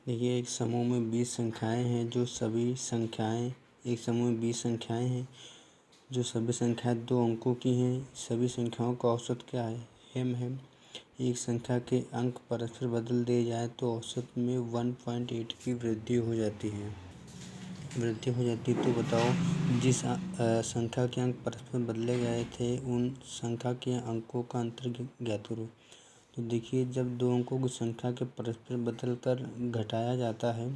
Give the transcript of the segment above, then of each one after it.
देखिए एक समूह में 20 संख्याएं हैं जो सभी संख्याएं एक समूह में 20 संख्याएं हैं जो सभी संख्याएं 2 अंकों की हैं। सभी संख्याओं का औसत क्या है? m है। एक संख्या के अंक परस्पर बदल दिए जाए तो औसत में 1.8 की वृद्धि हो जाती है। तो बताओ जिस संख्या के अंक परस्पर बदले गए थे उन संख्या के अंकों का अंतर ज्ञात करो। तो देखिए जब दो अंकों की संख्या के परस्पर बदल कर घटाया जाता है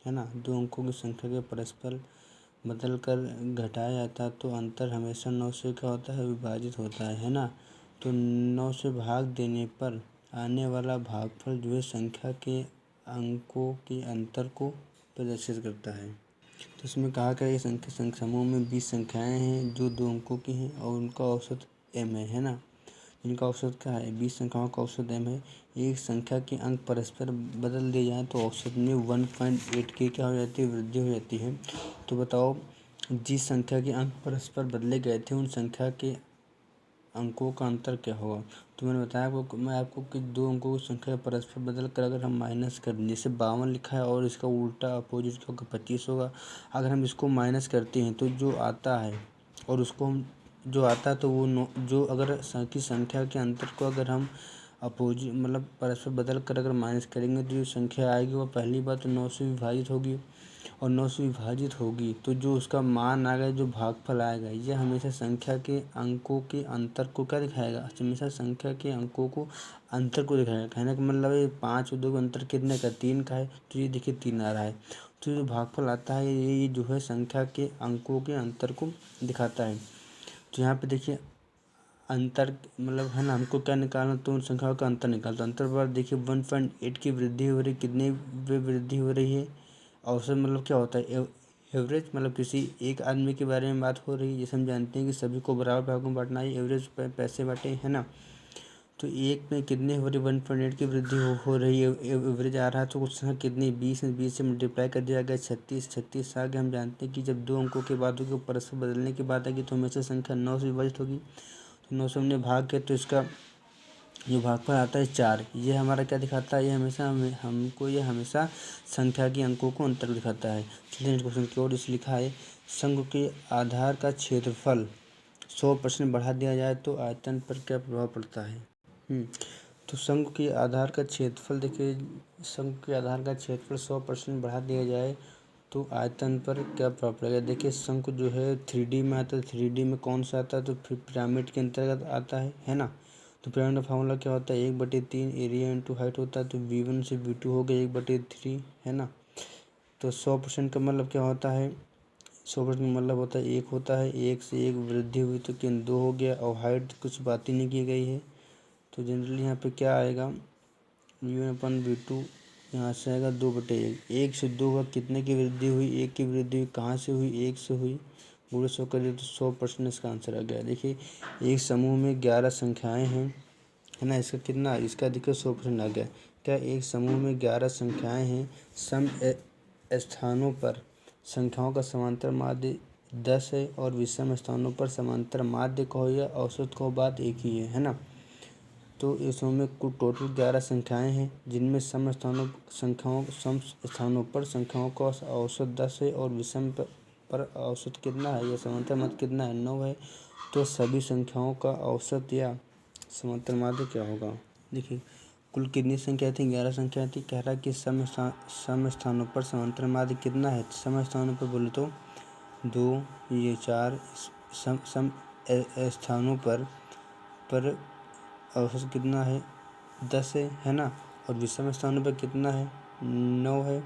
ना, दो अंकों की संख्या के परस्पर बदल कर घटाया जाता है तो अंतर हमेशा 9 से क्या होता है? विभाजित होता है ना। तो 9 से भाग देने पर आने वाला भागफल जो है संख्या के अंकों के अंतर को प्रदर्शित करता है। तो इसमें कहा गया ये संख्या समूह में 20 संख्याएं हैं जो 2 अंकों की हैं और उनका औसत m है ना। इनका औसत क्या है? 20 संख्याओं का औसत m है। एक संख्या के अंक परस्पर बदल दिए जाएँ तो औसत में 1.8 की क्या हो जाती है? वृद्धि हो जाती है। तो बताओ जिस संख्या के अंक परस्पर बदले गए थे उन संख्या के अंकों का अंतर क्या होगा? तो मैंने बताया आपको कि 2 अंकों की संख्या परस्पर बदल कर अगर हम माइनस कर दें, जैसे 52 लिखा है और इसका उल्टा अपोजिट क्या होगा? 25 होगा। अगर हम इसको माइनस करते हैं तो जो आता है और उसको हम जो आता है तो वो जो अगर की संख्या के अंतर को अगर हम अपोजिट मतलब परस्पर बदल कर अगर माइनस करेंगे तो जो संख्या आएगी वो पहली बात तो 9 से विभाजित होगी और 9 से विभाजित होगी तो जो उसका मान आएगा, जो भागफल आएगा, यह हमेशा संख्या के अंकों के अंतर को क्या दिखाएगा? हमेशा संख्या के अंकों को अंतर को दिखाएगा। कहने का मतलब है 5 और 2 का अंतर कितने का? 3 का है। तो ये देखिए 3 आ रहा है। तो जो भागफल आता है ये जो है संख्या के अंकों के अंतर को दिखाता है। तो यहाँ पे देखिए अंतर मतलब है ना, हमको क्या निकालना? तो उन संख्याओं का अंतर निकालना। तो अंतर पर देखिए 1.8 की वृद्धि हो रही, कितने वृद्धि हो रही है? औसत मतलब क्या होता है? एवरेज मतलब किसी एक आदमी के बारे में बात हो रही है। जैसे हम जानते हैं कि सभी को बराबर भागों में बांटना है, एवरेज पैसे बांटे है ना। तो एक में कितने हो रही? 1.8 की वृद्धि हो रही है, एवरेज आ रहा है। तो कुछ संख्या कितनी? 20 से मल्टीप्लाई कर दिया गया 36 आ गया। हम जानते हैं कि जब 2 अंकों के बातों के परस्पर बदलने की बात आएगी तो हमेशा संख्या 9 से विभाजित होगी। तो 9 से हमने भाग किया तो इसका जो भागफल आता है 4। ये हमारा क्या दिखाता है? ये हमेशा ये हमेशा संख्या के अंकों को अंतर दिखाता है। चलिए नेक्स्ट क्वेश्चन की ओर। इस लिखा है शंकु के आधार का क्षेत्रफल 100% बढ़ा दिया जाए तो आयतन पर क्या प्रभाव पड़ता है? तो शंकु के आधार का क्षेत्रफल देखिए, शंकु के आधार का क्षेत्रफल 100% बढ़ा दिया जाए तो आयतन पर क्या प्रभाव पड़ेगा? देखिए शंकु जो है 3D में आता है। 3D में कौन सा आता है? तो फिर पिरामिड के अंतर्गत आता है ना। तो पिरामिड का फार्मूला क्या होता है? 1/3 एरिया इंटू हाइट होता है। तो V1 से V2 हो गया 1/3 है ना। तो 100% का मतलब क्या होता है? 100% का मतलब होता है 1 होता है। 1 से 1 वृद्धि हुई तो किन 2 हो गया और हाइट कुछ बात ही नहीं की गई है। तो जनरली यहाँ पे क्या आएगा? V1/V2 यहाँ से आएगा 2/1। 1 से 2 का कितने की वृद्धि हुई? 1 की वृद्धि हुई। कहाँ से हुई? 1 से हुई। गुणे 100 कर दिया तो 100% इसका आंसर आ गया। देखिए एक समूह में 11 संख्याएं हैं है ना। इसका कितना? इसका देखिए 100% आ गया। क्या एक समूह में 11 संख्याएं हैं, सम स्थानों पर संख्याओं का समांतर माध्य 10 है और विषम स्थानों पर समांतर माध्य कहो या औसत कहो, बात एक ही है ना। तो इस समूह में कुल टोटल 11 संख्याएं हैं जिनमें सम स्थानों पर संख्याओं का औसत 10 है और विषम पर औसत कितना है या समांतर माध्य कितना है? 9 है। तो सभी संख्याओं का औसत या समांतर माध्य क्या होगा? देखिए कुल कितनी संख्या थी? 11 संख्या थी। कह रहा है कि सम स्थानों पर समांतर माध्य कितना है? सम स्थानों पर बोले तो 2 ये 4 सम स्थानों पर औसत कितना है? 10 है ना। और विषम स्थानों पर कितना है? 9 है।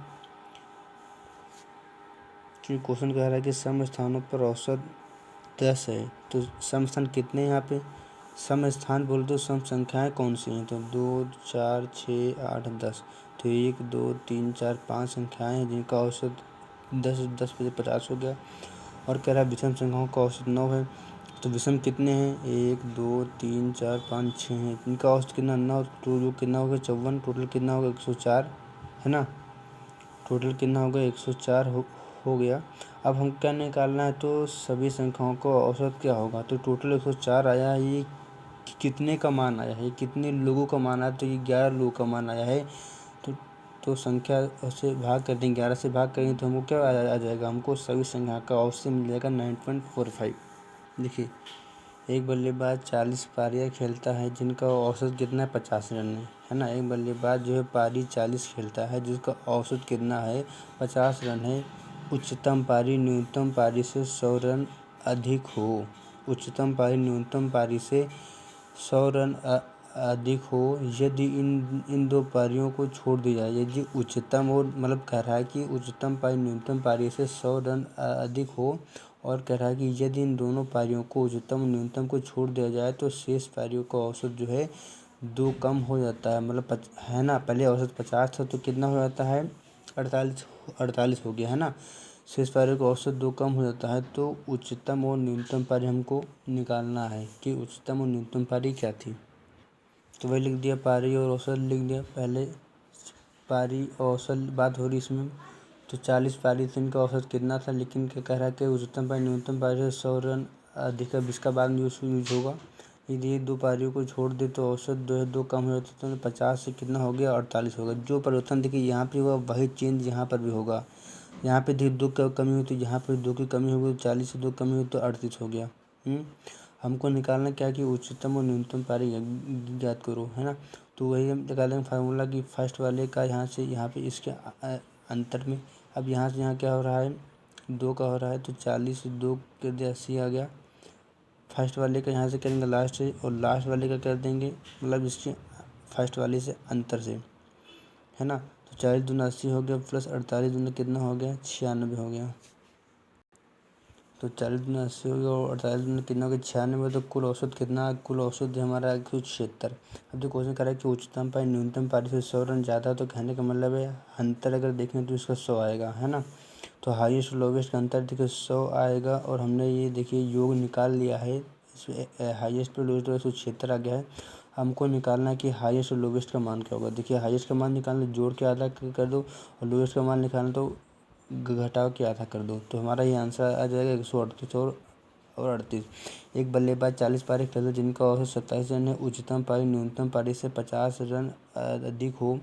क्योंकि क्वेश्चन कह रहा है कि सम स्थानों पर औसत 10 है तो सम स्थान कितने हैं यहाँ पे? सम स्थान बोल दो, सम संख्याएं कौन सी हैं? तो 2 4 6 8 10। तो 1 2 3 4 5 संख्याएं हैं जिनका औसत 10 10 पे 50 हो गया। और कह रहा है विषम संख्याओं का औसत 9 है। तो विषम कितने हैं? 1 2 3 4 5 6 हैं। इनका औसत कितना? 9। टोटल कितना होगा? 54। टोटल कितना होगा? 104 है ना। टोटल कितना होगा? 104 हो गया। अब हम क्या निकालना है? तो सभी संख्याओं का औसत क्या होगा? तो टोटल 104 आया है। ये कितने का मान आया है? कितने लोगों का मान आया? तो ये 11 लोगों का मान आया है। तो तो संख्या से भाग कर देंगे, 11 से भाग करेंगे तो हमको क्या आ जाएगा, हमको सभी संख्या का औसत मिल जाएगा 9.45। देखिए, एक बल्लेबाज 40 पारियाँ खेलता है जिनका औसत कितना है, 50 रन है ना। एक बल्लेबाज जो है पारी 40 खेलता है जिसका औसत कितना है, 50 रन है। उच्चतम पारी न्यूनतम पारी से 100 रन अधिक हो। उच्चतम पारी न्यूनतम पारी से 100 रन अधिक हो यदि इन दो पारियों को छोड़ दिया जाए। यदि उच्चतम और मतलब कह रहा है कि उच्चतम पारी न्यूनतम पारी से 100 रन अधिक हो, और कह रहा है कि यदि इन दोनों पारियों को उच्चतम और न्यूनतम को छोड़ दिया जाए तो शेष पारियों का औसत जो है 2 कम हो जाता है। मतलब है ना, पहले औसत 50 था तो कितना हो जाता है, 48 हो गया है ना। शेष पारियों का औसत 2 कम हो जाता है। तो उच्चतम और न्यूनतम पारी हमको निकालना है कि उच्चतम और न्यूनतम पारी क्या थी। तो वही लिख दिया, पारी और औसत लिख दिया। पहले पारी औसत बात हो रही इसमें, तो 40 पारी से इनका औसत कितना था, लेकिन क्या कह रहा है कि उच्चतम पारी न्यूनतम पारी से 100 रन अधिक। अब इसका बाद यूज होगा, यदि ये दो पारियों को छोड़ दे तो औसत 2 कम हो जाता है। तो 50 से कितना हो गया, 48 होगा। जो परिवर्तन देखिए यहाँ पे हुआ वही चेंज यहाँ पर भी होगा। यहाँ पे देखिए 2 की कमी हुई तो यहाँ पर 2 की कमी होगी, 40 से 2 कमी हुई तो 38 हो गया। हमको निकालना क्या कि उच्चतम और न्यूनतम पारी ज्ञात करो, है ना। तो वही हम निकालेंगे फार्मूला कि फर्स्ट वाले का यहाँ से यहाँ पे इसके अंतर में, अब यहाँ से यहाँ क्या हो रहा है, 2 का हो रहा है तो 40 2 कर दिया, 80 आ गया। फर्स्ट वाले का यहाँ से करेंगे लास्ट से, और लास्ट वाले का कर देंगे मतलब इसके फर्स्ट वाले से अंतर से, है ना। तो 40 दूना 80 हो गया, प्लस 48 दूना कितना हो गया, 96 हो गया। तो 40 दूना 80 हो गया और 48 दूना कितना हो गया, 96। तो कुल औसत कितना, कुल औसत हमारा 76। अब जो क्वेश्चन कर रहा है कि उच्चतम पारी न्यूनतम पारी से 100 रन ज़्यादा है, तो कहने का मतलब है अंतर अगर देखें तो इसका 100 आएगा, है ना। तो हाईएस्ट लोवेस्ट का अंतर देखिए 100 आएगा, और हमने ये देखिए योग निकाल लिया है। हाईएस्ट पे लोवेस्ट 176 आ गया है। हमको निकालना है कि हाईएस्ट और लोवेस्ट का मान क्या होगा। देखिए हाईएस्ट का मान निकालना, जोड़ के आधा कर दो, और लोवेस्ट का मान निकालना तो घटाव के आधा कर दो। तो हमारा ये आंसर आ जाएगा 138 और 38। एक बल्लेबाज 40 पारी खेलता है जिनका औसत 27 रन है। उच्चतम पारी न्यूनतम पारी से 50 रन अधिक हो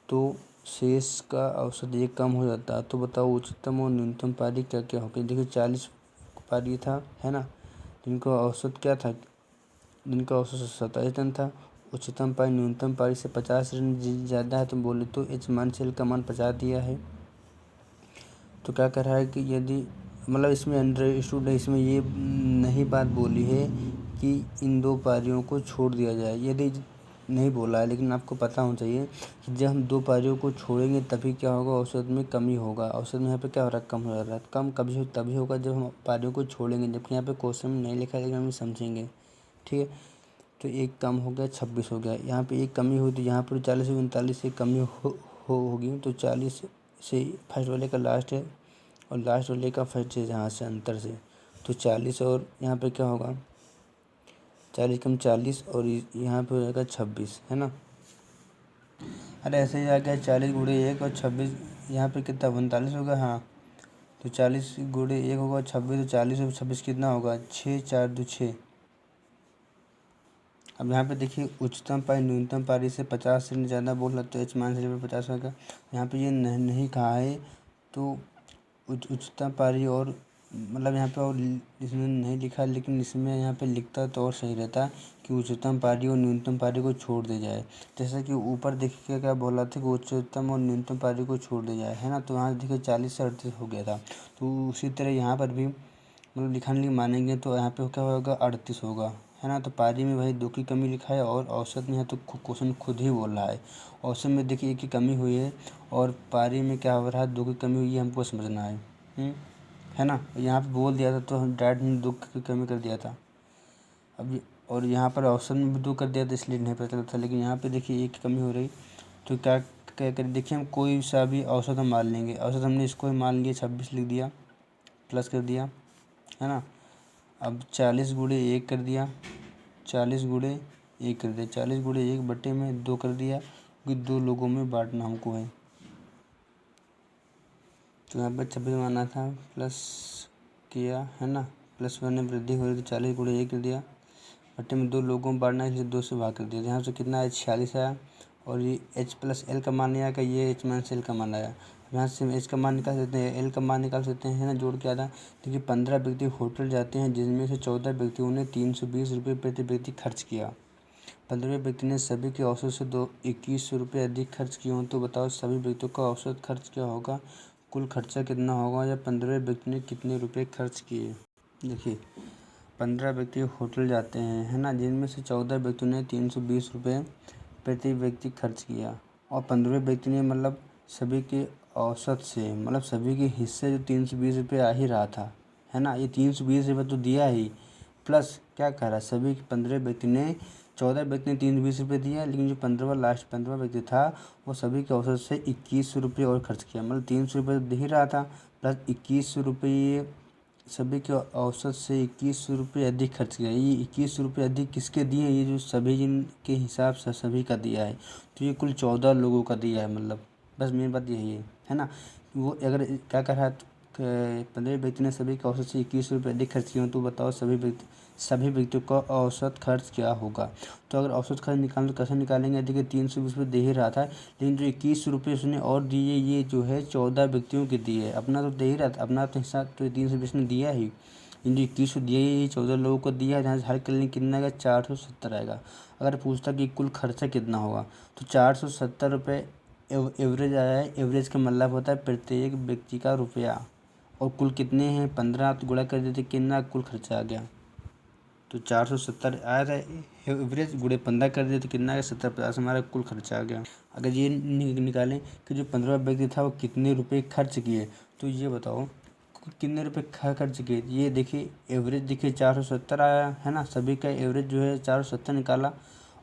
तो शेष का औसत 1 कम हो जाता है। तो बताओ उच्चतम और न्यूनतम पारी क्या क्या होगी। देखिए 40 पारी था, है ना, जिनका औसत क्या था, जिनका औसत 27 रन था। उच्चतम पारी न्यूनतम पारी से 50 रन ज़्यादा है, तो बोले तो एच मान सेल का मान 50 दिया है। तो क्या कर रहा है कि यदि मतलब इसमें अंडरस्टूड है, इसमें ये नहीं बात बोली है कि इन दो पारियों को छोड़ दिया जाए, यदि नहीं बोला है, लेकिन आपको पता होना चाहिए कि जब हम दो पारियों को छोड़ेंगे तभी क्या होगा, औसत में कमी होगा। औसत में यहाँ पे क्या हो रहा है, कम हो रहा है। कम कभी तभी होगा जब हम पारियों को छोड़ेंगे, जबकि यहाँ पे क्वेश्चन में नहीं लिखा है, लेकिन हम समझेंगे, ठीक है। तो 1 कम हो गया, 26 हो गया। यहाँ पे 1 कमी हुई तो यहाँ पर 40 से 39 से कमी होगी। तो 40 से फर्स्ट वाले का लास्ट है, और लास्ट वाले का फर्स्ट है जहाँ से अंतर से। तो 40 और यहाँ पे क्या होगा, 40 कम 40, और यहाँ पे हो जाएगा 26, है ना। अरे ऐसे ही आ गया, 40 गुणे 1 और 26, यहाँ पे कितना 39 होगा, हाँ। तो 40 गुणे 1 होगा 26, तो 40 और 26 कितना होगा, 6 4 2 6। अब यहाँ पे देखिए उच्चतम पारी न्यूनतम पारी से 50 से ज़्यादा बोल रहा, तो एच मान से 50 होगा। यहाँ पे ये नहीं कहा है, तो उच्चतम पारी और मतलब यहाँ पे और इसमें नहीं लिखा, लेकिन इसमें यहाँ पे लिखता तो और सही रहता कि उच्चतम पारी और न्यूनतम पारी को छोड़ दिया जाए। जैसा कि ऊपर देखिए क्या बोला था कि उच्चतम और न्यूनतम पारी को छोड़ दिया जाए, है ना। तो यहाँ देखिए 40 से 38 हो गया था। तो उसी तरह यहाँ पर भी मतलब लिखाने लिए मानेंगे तो यहाँ पे क्या होगा, 38 होगा, है ना। तो पारी में भाई 2 की कमी लिखा है, और औसत में है तो क्वेश्चन खुद ही बोल रहा है। औसत में देखिए 1 की कमी हुई है, और पारी में क्या हो रहा है, 2 की कमी हुई है, हमको समझना है, है ना। यहाँ पे बोल दिया था तो हम डायरेक्ट ने 2 की कमी कर दिया था। अब और यहाँ पर औसत में भी 2 कर दिया था, इसलिए नहीं पता चला था। लेकिन यहाँ पे देखिए 1 की कमी हो रही, तो क्या क्या करें, देखिए हम कोई सा भी औसत हम मान लेंगे। औसत हमने इसको ही मान लिया, 26 लिख दिया, प्लस कर दिया, है ना। अब 40 गुणे 1 कर दिया, 40 गुणे 1 कर दिया, 40 गुणे 1 बटे में 2 कर दिया, क्योंकि 2 लोगों में बांटना हमको है। तो यहाँ पर 26 माना था, प्लस किया, है ना, प्लस 1 में वृद्धि हो रही, तो 40 गुणे 1 कर दिया, बटे में 2 लोगों में बांटना है, इसलिए 2 से भाग कर दिया। यहाँ से कितना है, 46 आया, और ये h प्लस एल का मान आएगा, ये h माइनस एल का मान आया। यहाँ से हम h का मान निकाल सकते हैं, एल का मान निकाल सकते हैं ना, जोड़ के आधा। देखिए 15 व्यक्ति होटल जाते हैं जिनमें से 14 व्यक्तियों ने 320 रुपये प्रति व्यक्ति खर्च किया। 15वें व्यक्ति ने सभी के औसत से 2100 रुपये अधिक खर्च किए हों तो बताओ सभी व्यक्तियों का औसत खर्च क्या होगा, कुल खर्चा कितना होगा, या 15वें व्यक्ति ने कितने रुपये खर्च किए। देखिए 15 व्यक्ति होटल जाते हैं, है ना, जिनमें से 14 व्यक्तियों ने 320 रुपये प्रति व्यक्ति खर्च किया, और 15वें व्यक्ति ने मतलब सभी के औसत से, मतलब सभी के हिस्से जो 320 रुपये आ ही रहा था, है ना, ये 320 रुपये तो दिया ही, प्लस क्या कह रहा है, सभी 15 व्यक्ति ने 14 व्यक्ति ने 320 रुपये दिया, लेकिन जो 15वां व्यक्ति था वो सभी के औसत से 2100 रुपये और खर्च किया, मतलब 300 रुपये तो दे ही रहा था, प्लस 2100 रुपये सभी के औसत से 2100 रुपये अधिक खर्च किया। ये 2100 रुपये अधिक किसके दिए, ये जो सभी जिनके हिसाब से सभी का दिया है, तो ये कुल 14 लोगों का दिया है, मतलब बस मेन बात यही है ना। वो अगर क्या कर रहा है, 15 व्यक्ति ने सभी के औसत से 2100 रुपये अधिक खर्च किए हो तो बताओ सभी व्यक्तियों का औसत खर्च क्या होगा। तो अगर औसत खर्च निकालना तो कैसे निकालेंगे, देखिए 320 रुपये दे ही रहा था, लेकिन जो 2100 रुपये उसने और दिए, ये जो है 14 व्यक्तियों के दिए, अपना तो दे ही रहा था, अपना तो हिस्सा तो 320 ने दिया ही, इन जो 2100 दिया ये 14 लोगों को दिया, जहाँ से हर के लिए कितना आएगा, 470 आएगा। अगर पूछता कि कुल खर्चा कितना होगा तो 470 रुपये एवरेज आया है। एवरेज का मतलब होता है प्रत्येक व्यक्ति का रुपया, और कुल कितने हैं 15, तो गुणा कर देते कितना कुल खर्चा आ गया, तो 470 आया था एवरेज, गुणे 15 कर दिए तो कितना आया 70-50 हमारा कुल खर्चा आ गया। अगर ये निकालें कि जो 15वां व्यक्ति था वो कितने रुपए खर्च किए, तो ये बताओ कितने रुपए खर्च किए। ये देखिए एवरेज देखिए 470 आया है ना, सभी का एवरेज जो है 470 निकाला,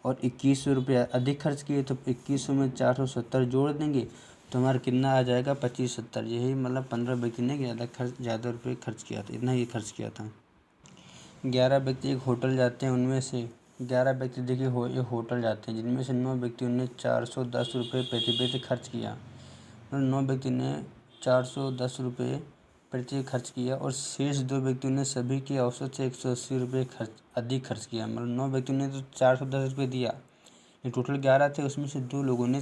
और 2100 रुपये अधिक खर्च किए, तो 2100 में 470 जोड़ देंगे तो हमारा कितना आ जाएगा 2570। यही मतलब 15 व्यक्ति ने ज़्यादा रुपये खर्च किया था, इतना ही खर्च किया था। 11 व्यक्ति एक होटल जाते हैं, उनमें से 11 व्यक्ति देखिए एक होटल जाते हैं जिनमें से 9 व्यक्तियों ने 410 रुपये प्रति व्यक्ति खर्च किया, मतलब 9 व्यक्ति ने 410 रुपये प्रति खर्च किया, और शेष 2 व्यक्तियों ने सभी के औसत से 180 रुपये अधिक खर्च किया, मतलब 9 व्यक्तियों ने तो 410 रुपये दिया, ये टोटल 11 थे, उसमें से 2 लोगों ने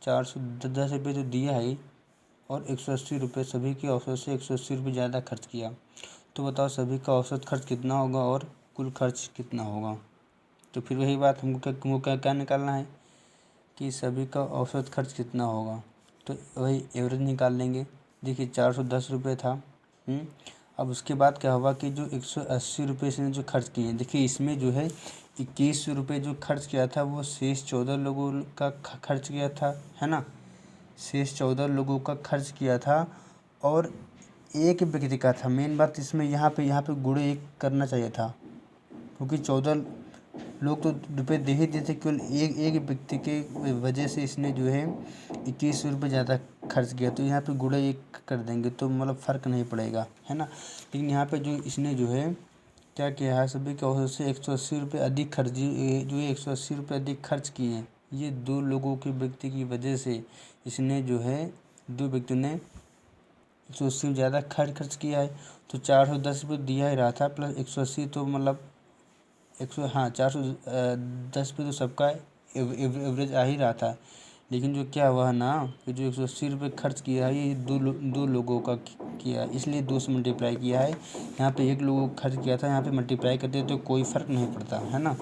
410 रुपये तो दिया ही, और 180 रुपये सभी के औसत से 180 रुपये ज़्यादा खर्च किया। तो बताओ सभी का औसत खर्च कितना होगा और कुल खर्च कितना होगा। तो फिर वही बात हमको क्या निकालना है कि सभी का औसत खर्च कितना होगा, तो वही एवरेज निकाल लेंगे। देखिए 410 रुपये था। अब उसके बाद क्या हुआ कि जो 180 रुपये इसने जो खर्च किए, देखिए इसमें जो है 2100 रुपये जो खर्च किया था वो शेष 14 लोगों का खर्च किया था, है ना, शेष 14 लोगों का खर्च किया था, और एक व्यक्ति का था। मेन बात इसमें यहाँ पे गुणे एक करना चाहिए था, क्योंकि 14 लोग तो रुपये दे ही देते, केवल एक व्यक्ति के वजह से इसने जो है 2100 रुपये ज़्यादा खर्च किया, तो यहाँ पे गुणे एक कर देंगे तो मतलब फ़र्क नहीं पड़ेगा, है ना। लेकिन यहाँ पे जो इसने जो है क्या किया है, सभी के औसत से 180 रुपये अधिक खर्च, जो 180 रुपये अधिक खर्च किए हैं, ये 2 लोगों के व्यक्ति की वजह से इसने जो है 2 व्यक्तियों ने 180 ज़्यादा खर्च किया है, तो 410 रुपये दिया ही रहा था, प्लस 180 तो मतलब 410 पे तो सबका एवरेज आ ही रहा था। लेकिन जो क्या हुआ ना कि जो 180 रुपये खर्च किया है ये दो लोगों का किया, इसलिए 2 से मल्टीप्लाई किया है। यहाँ पे 1 लोगों का खर्च किया था, यहाँ पे मल्टीप्लाई करते तो कोई फ़र्क नहीं पड़ता, है ना।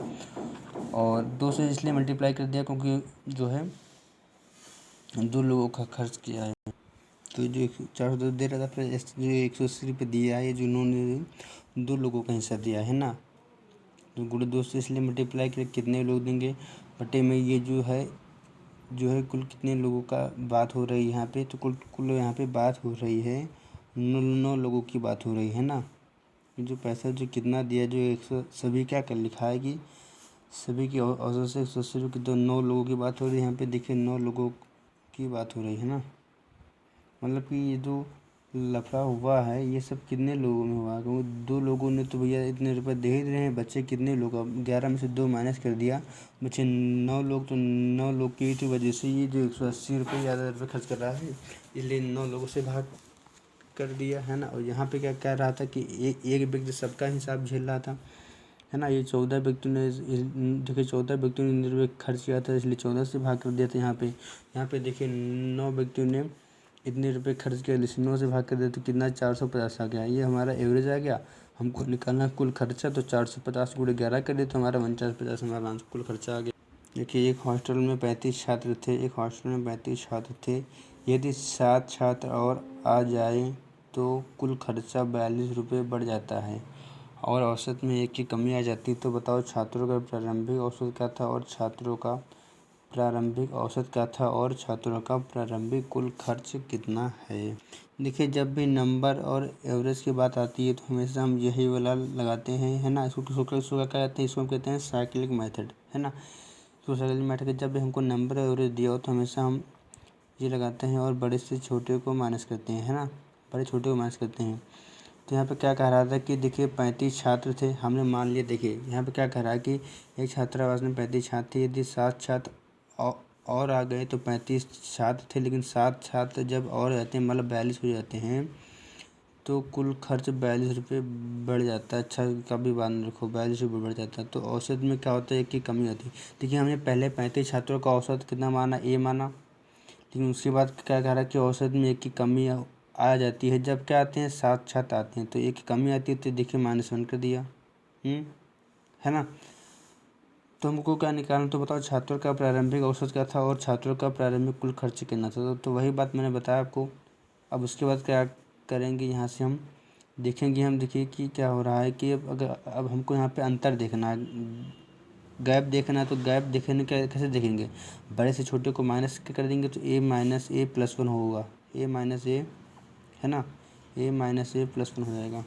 और 2 से इसलिए मल्टीप्लाई कर दिया क्योंकि जो है 2 लोगों का खर्च किया है, तो जो 410 दे रहा था, फिर जो 180 रुपये दिया है, जो उन्होंने 2 लोगों का हिस्सा दिया है ना, तो गुणे 2 से इसलिए मल्टीप्लाई कर कितने लोग देंगे बटे में, ये जो है कुल कितने लोगों का बात हो रही है यहाँ पे, तो कुल यहाँ पे बात हो रही है 9 लोगों की बात हो रही है ना। जो पैसा जो कितना दिया, जो 100 सभी क्या कर लिखा है कि सभी की औसत से 180 रुपये, तो 9 लोगों की बात हो रही है यहाँ पे, देखिए 9 लोगों की बात हो रही है ना। मतलब कि ये जो लफड़ा हुआ है ये सब कितने लोगों में हुआ, क्योंकि 2 लोगों ने तो भैया इतने रुपए दे ही रहे हैं, बच्चे कितने लोग, अब 11 में से 2 माइनस कर दिया, बच्चे 9 लोग, तो 9 लोग की तो वजह से ये जो 180 रुपये ज़्यादा रुपये खर्च कर रहा है, इसलिए 9 लोगों से भाग कर दिया, है ना। और यहाँ पे क्या कह रहा था कि एक व्यक्ति सबका हिसाब झेल रहा था, है ना। ये 14 व्यक्तियों ने देखिए 14 व्यक्तियों ने 19 रुपये खर्च किया था, इसलिए 14 से भाग कर दिया था। यहाँ पे देखिए 9 व्यक्तियों ने इतने रुपये खर्च किया, इसलिए 9 से भाग कर दिया तो कितना 450 आ गया। ये हमारा एवरेज आ गया। हमको निकालना कुल खर्चा, तो 450 × 11 कर दिए तो हमारा 4950 हमारा आंसर कुल खर्चा आ गया। देखिए एक हॉस्टल में 35 छात्र थे। यदि 7 छात्र और आ जाए तो कुल खर्चा 42 रुपये बढ़ जाता है और औसत में 1 की कमी आ जाती है। तो बताओ छात्रों का प्रारंभिक औसत क्या था और छात्रों का प्रारंभिक कुल खर्च कितना है। देखिए जब भी नंबर और एवरेज की बात आती है तो हमेशा हम यही वाला लगाते हैं, है ना। इसको क्या कहते हैं, इसको हम कहते हैं साइक्लिक मेथड, है ना। तो साइक्लिक मेथड के जब भी हमको नंबर और एवरेज दिया हो तो हमेशा हम ये लगाते हैं और बड़े से छोटे को माइनस करते हैं, है ना। बड़े छोटे को माइनस करते हैं। तो यहाँ पे क्या कह रहा था कि देखिए 35 छात्र थे, हमने मान लिया। देखिए यहाँ पे क्या कह रहा है कि एक छात्रावास में 35 छात्र थे, यदि 7 छात्र और आ गए तो 35 छात्र थे, लेकिन 7 छात्र जब और जाते हैं मतलब 42 हो जाते हैं तो कुल खर्च 42 रुपये बढ़ जाता है। अच्छा कभी बात न रखो, 42 रुपये बढ़ जाता है। तो औसत में क्या होता है, 1 की कमी होती है। देखिए हमने पहले 35 छात्रों का औसत कितना माना, ए माना, लेकिन उसके बाद क्या कह रहा है कि औसत में 1 की कमी आ जाती है। जब क्या आते हैं 7 छात्र आते हैं तो 1 की कमी आती है, तो देखिए -1 कर दिया, है ना। तो हमको क्या निकालना, तो बताओ छात्रों का प्रारंभिक औसत क्या था और छात्रों का प्रारंभिक कुल खर्च कितना था। तो वही बात मैंने बताया आपको। अब उसके बाद क्या करेंगे, यहाँ से हम देखेंगे, देखिए कि क्या हो रहा है कि अब हमको यहाँ पे अंतर देखना है, गैप देखना है। तो गैप देखने का कैसे देखेंगे, बड़े से छोटे को माइनस कर देंगे तो a - a + 1 होगा, a - a, है ना, a - a + 1 हो जाएगा।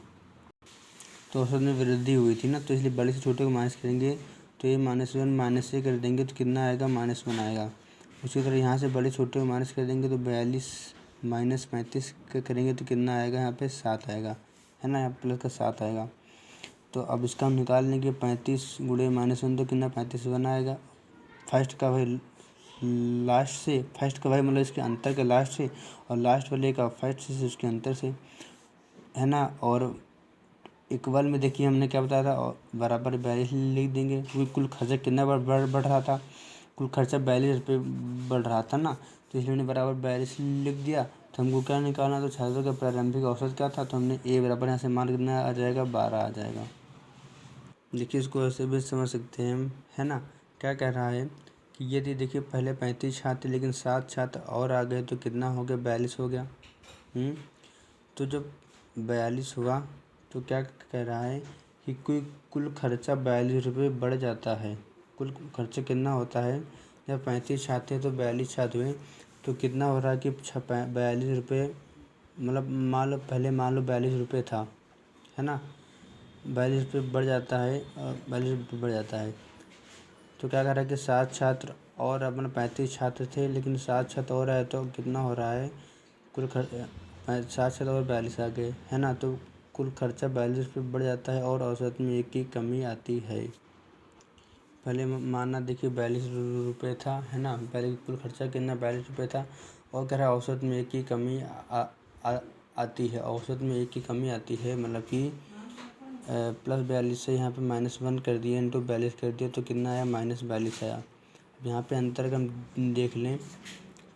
तो औसत में वृद्धि हुई थी ना, तो इसलिए बड़े से छोटे को माइनस करेंगे तो a - 1 - a कर देंगे तो कितना आएगा, -1 आएगा। उसी तरह यहाँ से बड़े छोटे को माइनस कर देंगे तो 42 - 35 करेंगे तो कितना आएगा, यहाँ पे 7 आएगा, है ना, यहाँ प्लस का 7 आएगा। तो अब इसका हम निकाल लेंगे 35 × -1 तो कितना 35 आएगा। फर्स्ट का भाई लास्ट से, फर्स्ट का भाई मतलब इसके अंतर का लास्ट से, और लास्ट वाले का फर्स्ट से उसके अंतर से, है ना। और इक्वल में देखिए हमने क्या बताया था, और बराबर 42 लिख देंगे क्योंकि कुल खर्चा कितना बढ़ रहा था, कुल खर्चा 42 रुपये बढ़ रहा था ना, तो इसलिए हमने बराबर 42 लिख दिया। तो हमको क्या निकालना, तो छात्रों का प्रारंभिक औसत क्या था, तो हमने ए बराबर यहाँ से मान कितना आ जाएगा, 12 आ जाएगा। देखिए इसको ऐसे भी समझ सकते हैं हम, है ना। क्या कह रहा है कि यदि देखिए पहले 35 छात्र लेकिन 7 छात्र और आ गए तो कितना हो गया, 42 हो गया। तो जब 42 हुआ तो क्या कह रहा है कि कुल खर्चा 42 रुपये बढ़ जाता है। कुल खर्चा कितना होता है, जब 35 छात्र थे तो 42 छात्र हुए तो कितना हो रहा है कि 42 रुपये, मतलब मान लो 42 रुपये था, है ना, 42 रुपये बढ़ जाता है, 42 रुपये बढ़ जाता है। तो क्या कह रहा है कि 7 छात्र और अपना 35 छात्र थे लेकिन 7 छात्र और आए तो कितना हो रहा है, कुल 7 छात्र और 42 आ गए, है ना। तो कुल खर्चा 42 रुपये बढ़ जाता है और औसत में 1 की कमी आती है। पहले माना देखिए 42 रुपये था, है ना, पहले कुल खर्चा कितना 42 रुपये था, और कह रहा है औसत में 1 की कमी आती है, औसत में 1 की कमी आती है, मतलब कि +42 से यहाँ पे -1 कर दिए, इंटू 42 कर दिया तो कितना आया, -42 आया। अब यहाँ पे अंतर का हम देख लें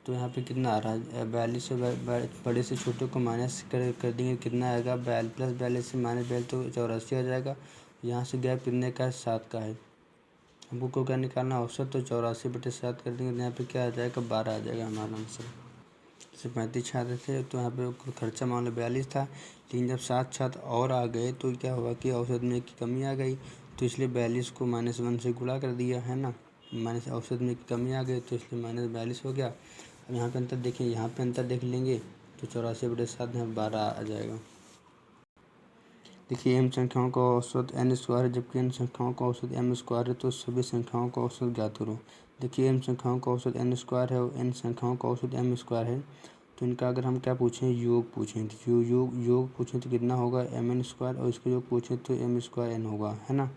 तो यहाँ पे कितना आ रहा है, 42 से बड़े से छोटे को माइनस कर देंगे कितना आएगा, +42 से -42 तो 84 आ जाएगा। यहाँ से गैप कितने का है, 7 का है। हमको को क्या निकालना, औसत, तो 84/7 कर देंगे तो यहाँ पे क्या आ जाएगा, 12 आ जाएगा हमारा आंसर। जैसे 35 छात्र थे तो यहाँ पे खर्चा मान लो 42 था, लेकिन जब 7 छात्र और आ गए तो क्या हुआ कि औसत में 1 की कमी आ गई, तो इसलिए 42 को -1 से गुणा कर दिया, है ना, औसत में 1 की कमी आ गई तो इसलिए -42 हो गया। अब यहाँ पे अंतर देखें, यहाँ पे अंतर देख लेंगे तो 84/7 यहाँ 12 आ जाएगा। देखिए m संख्याओं का औसत n² है जबकि n संख्याओं का औसत m² है, तो सभी संख्याओं का औसत ज्ञात करो। देखिए m संख्याओं का औसत n² है और n संख्याओं का औसत m² है, तो इनका अगर हम क्या पूछें, योग पूछें, तो योग पूछें तो कितना होगा, mn², और इसका योग पूछें तो m² n होगा, है ना।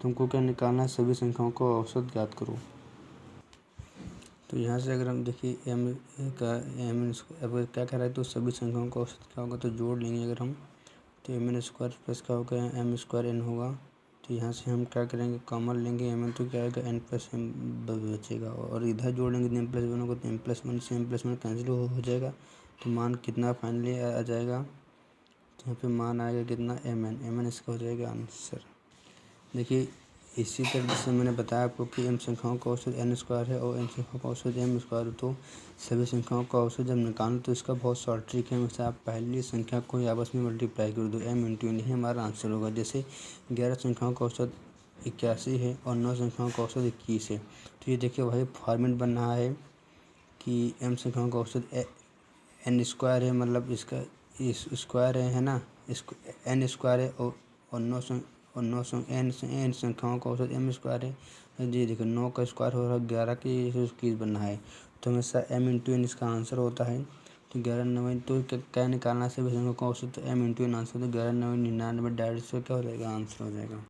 तुमको क्या निकालना है, सभी संख्याओं का औसत ज्ञात करो। तो यहाँ से अगर हम देखिए m का अब क्या कह रहा है, तो सभी संख्याओं का औसत क्या होगा, तो जोड़ लेंगे अगर हम, तो mn² प्लस क्या होगा, m² n होगा, तो यहाँ से हम क्या करेंगे, कॉमन लेंगे एम तो क्या आएगा, एन प्लस एम बचेगा, और इधर जोड़ेंगे तो एम प्लस वन होगा, तो एम प्लस वन से एम प्लस वन कैंसिल हो जाएगा। तो मान कितना फाइनली आ जाएगा, तो यहाँ पे मान आएगा कितना, एम एन इसका हो जाएगा आंसर। देखिए इसी तरह जैसे मैंने बताया आपको कि एम संख्याओं का औसत एन स्क्वायर है और एन संख्याओं का औसत एम स्क्वायर, तो सभी संख्याओं का औसत जब निकालो तो इसका बहुत शॉर्ट ट्रिक है, हमेशा आप पहली संख्या को ही आपस में मल्टीप्लाई कर दो, एम इंटू एन ही हमारा आंसर होगा। जैसे 11 संख्याओं का औसत 81 है और 9 संख्याओं का औसत 21 है, तो ये देखिए वही फॉर्मेट बन रहा है कि एम संख्याओं का औसत एन स्क्वायर है, मतलब इसका इस स्क्वायर है ना, इसको एन स्क्वायर है, और एन संख्याओं का औसत एम स्क्वायर है। जी देखो 9 का स्क्वायर हो रहा है 11 की 21 बनना है, तो हमेशा एम इंटू एन इसका आंसर होता है। तो 11 9 तो क्या निकालना है, सभी संख्याओं का औसत, तो एम इंटू एन आंसर, तो 11 9 99 डायरेक्ट से क्या हो जाएगा, आंसर हो जाएगा।